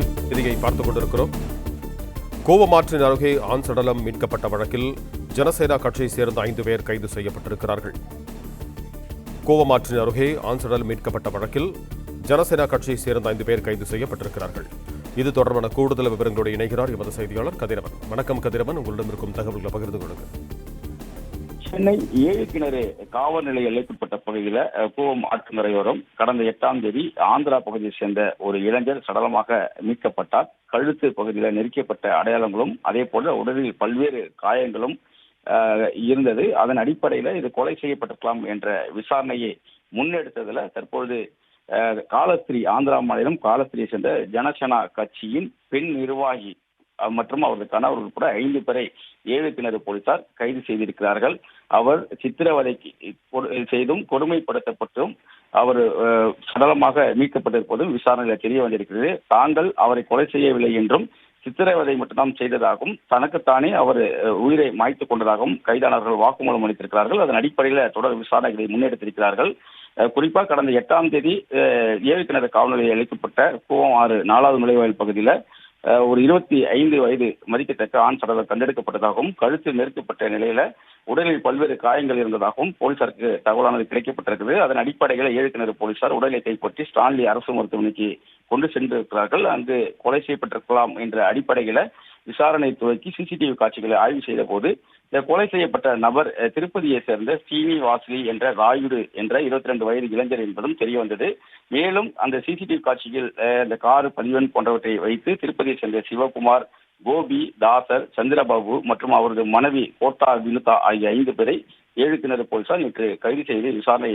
செய்தியை பார்த்துக் கொண்டிருக்கிறோம். கோவமாற்றின் அருகே ஆண் சடலம் மீட்கப்பட்ட வழக்கில் ஜனசேனா கட்சியைச் சேர்ந்த 5 பேர் கைது செய்யப்பட்டிருக்கிறார்கள். கோவமாற்றின் அருகே ஆண் சடலம் மீட்கப்பட்ட வழக்கில் ஜனசேனா கட்சியைச் சேர்ந்த 5 பேர் கைது செய்யப்பட்டிருக்கிறார்கள். இது தொடர்பான கூடுதல் விவரங்களோடு இணைகிறார் எமது செய்தியாளர் கதிரவன். வணக்கம் கதிரவன், உங்களிடம் இருக்கும் தகவல்களை பகிர்ந்து கொள்ளுங்கள். சென்னை 7 கிணறு காவல் நிலைய எல்லைக்குட்பட்ட பகுதியில் கூவம் ஆற்றுங்கரையோரம் கடந்த 8ஆம் தேதி ஆந்திரா பகுதியை சேர்ந்த ஒரு இளைஞர் சடலமாக மீட்கப்பட்டார். கழுத்து பகுதியில் நெரிக்கப்பட்ட அடையாளங்களும் அதே போல உடலில் பல்வேறு காயங்களும் இருந்தது. அதன் அடிப்படையில் இது கொலை செய்யப்பட்டிருக்கலாம் என்ற விசாரணையை முன்னெடுத்ததுல தற்பொழுது காலஸ்திரி, ஆந்திரா மாநிலம் காலஸ்திரியை சேர்ந்த ஜனசேனா கட்சியின் பெண் நிர்வாகி மற்றும் அவரது கணவர் உட்பட 5 பேரை 7 கிணறு போலீசார் கைது செய்திருக்கிறார்கள். அவர் சித்திரவதைக்கு செய்தும் கொடுமைப்படுத்தப்பட்டும் அவர் சடலமாக மீட்கப்பட்டிருப்பதும் விசாரணையில் தெரிய வந்திருக்கிறது. தாங்கள் அவரை கொலை செய்யவில்லை என்றும் சித்திரவதை மட்டும்தான் செய்ததாகவும் தனக்குத்தானே அவர் உயிரை மாய்த்துக் கொண்டதாகவும் கைதானவர்கள் வாக்குமூலம் அளித்திருக்கிறார்கள். அதன் அடிப்படையில் தொடர் விசாரணைகளை முன்னெடுத்திருக்கிறார்கள். குறிப்பாக கடந்த 8ஆம் தேதி 7 கிணறு காவல் நிலையம் அளிக்கப்பட்ட கூவம் 6 4வது நுழைவாயில் பகுதியில் ஒரு 25 வயது மதிக்கத்தக்க ஆண் சடலம் கண்டெடுக்கப்பட்டதாகவும் கழுத்து நெருக்கப்பட்ட நிலையில உடலில் பல்வேறு காயங்கள் இருந்ததாகவும் போலீசாருக்கு தகவலானது கிடைக்கப்பட்டிருக்கிறது. அதன் அடிப்படையில் 7 கிணறு போலீசார் உடலை கைப்பற்றி ஸ்டான்லி அரசு மருத்துவமனைக்கு கொண்டு சென்றிருக்கிறார்கள். அங்கு கொலை செய்யப்பட்டிருக்கலாம் என்ற அடிப்படையில விசாரணை துவக்கி சிசிடிவி காட்சிகளை ஆய்வு செய்த போது கொலை செய்யப்பட்ட நபர் திருப்பதியை சேர்ந்த ஸ்ரீனிவாஸ்லி என்ற ராயுடு என்ற 22 வயது இளைஞர் என்பதும் தெரிய வந்தது. மேலும் அந்த சிசிடிவி காட்சியில் இந்த கார் பதிவெண் போன்றவற்றை வைத்து திருப்பதியை சேர்ந்த சிவகுமார், கோபி, தாசர், சந்திரபாபு மற்றும் அவரது மனைவி கோட்டா வினுதா ஆகிய 5 பேரை 7 கிணறு போலீசார் நேற்று கைது செய்து விசாரணை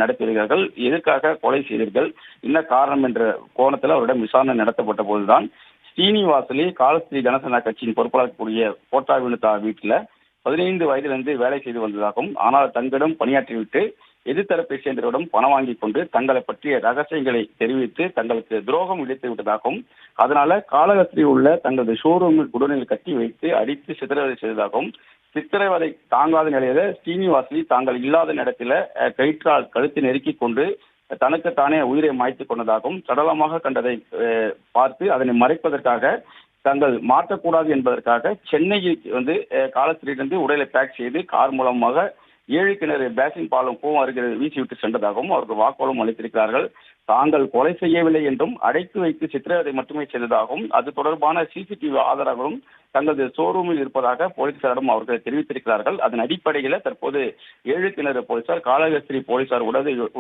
நடத்தி வருகிறார்கள். எதற்காக கொலை செய்தீர்கள், என்ன காரணம் என்ற கோணத்தில் அவரிடம் விசாரணை நடத்தப்பட்ட போதுதான் ஸ்ரீனிவாசலி காலஸ்திரி ஜனசேனா கட்சியின் பொறுப்பாளர் கூடிய கோட்டா வினுதா வீட்டில் 15 வயதிலிருந்து வேலை செய்து வந்ததாகவும், ஆனால் தங்களிடம் பணியாற்றிவிட்டு எதிர்த்தரப்பை சேர்ந்தவரிடம் பணம் வாங்கிக் கொண்டு தங்களை பற்றிய ரகசியங்களை தெரிவித்து தங்களுக்கு துரோகம் இழைத்து விட்டதாகவும், அதனால காலகஸ்திரி உள்ள தங்களது ஷோரூமில் குடோனில் கட்டி வைத்து அடித்து சித்திரவதை செய்ததாகவும், சித்திரவதை தாங்காத நிலையில ஸ்ரீனிவாசலி தாங்கள் இல்லாத இடத்துல கயிற்றால் கழுத்தை நெருக்கிக் கொண்டு தனக்குத்தானே உயிரை மாய்த்துக் கொண்டதாகவும், சடலமாக கண்டதை பார்த்து அதனை மறைப்பதற்காக தாங்கள் மாற்றக்கூடாது என்பதற்காக சென்னைக்கு காலஸ்திரியிலிருந்து உடலை பேக் செய்து கார் மூலமாக 7 கிணறு பேசின் பாலம் கூவம் அருகே வீசிவிட்டு சென்றதாகவும் அவர்கள் வாக்குமூலம் அளித்திருக்கிறார்கள். தாங்கள் கொலை செய்யவில்லை என்றும் அடைத்து வைத்து சித்திரவதை மட்டுமே செய்ததாகவும், அது தொடர்பான சிசிடிவி ஆதாரங்களும் தங்களது ஷோரூமில் இருப்பதாக போலீசாரிடம் அவர்கள் தெரிவித்திருக்கிறார்கள். அதன் அடிப்படையில் தற்போது 7 கிணறு போலீசார் காலகஸ்திரி போலீசார்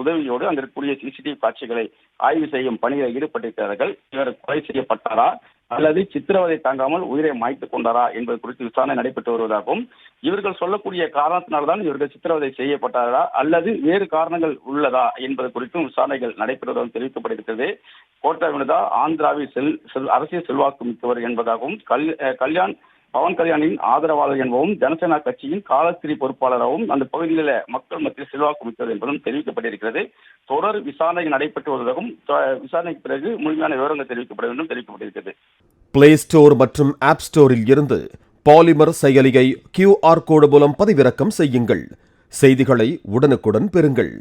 உதவியோடு அங்கு இருக்கக்கூடிய சிசிடிவி காட்சிகளை ஆய்வு செய்யும் பணியில் ஈடுபட்டிருக்கிறார்கள். இவர் கொலை செய்யப்பட்டாரா அல்லது சித்திரவதை தாங்காமல் உயிரை மாய்த்துக் கொண்டாரா என்பது குறித்து விசாரணை நடைபெற்று வருவதாகவும், இவர்கள் சொல்லக்கூடிய காரணத்தினால்தான் இவர்கள் சித்திரவதை செய்யப்பட்டாரா அல்லது வேறு காரணங்கள் உள்ளதா என்பது குறித்தும் விசாரணைகள் நடைபெறுவதாக தெரிவிக்கப்பட்டிருக்கிறது. கோட்டா வினுதா ஆந்திராவில் அரசியல் செல்வாக்கு மிக்கவர் என்பதாகவும், பவன் கல்யாணின் ஆதரவாளர் என்பதும், ஜனசேனா கட்சியின் காலஸ்திரி பொறுப்பாளராகவும் அந்த பகுதியில் மக்கள் மத்தியில் செல்வாக்கு மிக்கவர் என்பதும் தெரிவிக்கப்பட்டிருக்கிறது. தொடர் விசாரணை நடைபெற்று வருவதாகவும், விசாரணைக்கு பிறகு முழுமையான விவரங்கள் தெரிவிக்கப்படும் என்றும் தெரிவிக்கப்பட்டிருக்கிறது. பிளே ஸ்டோர் மற்றும் ஆப் ஸ்டோரில் இருந்து பாலிமர் செயலியை QR கோடு மூலம் பதிவிறக்கம் செய்யுங்கள். செய்திகளை உடனுக்குடன் பெறுங்கள்.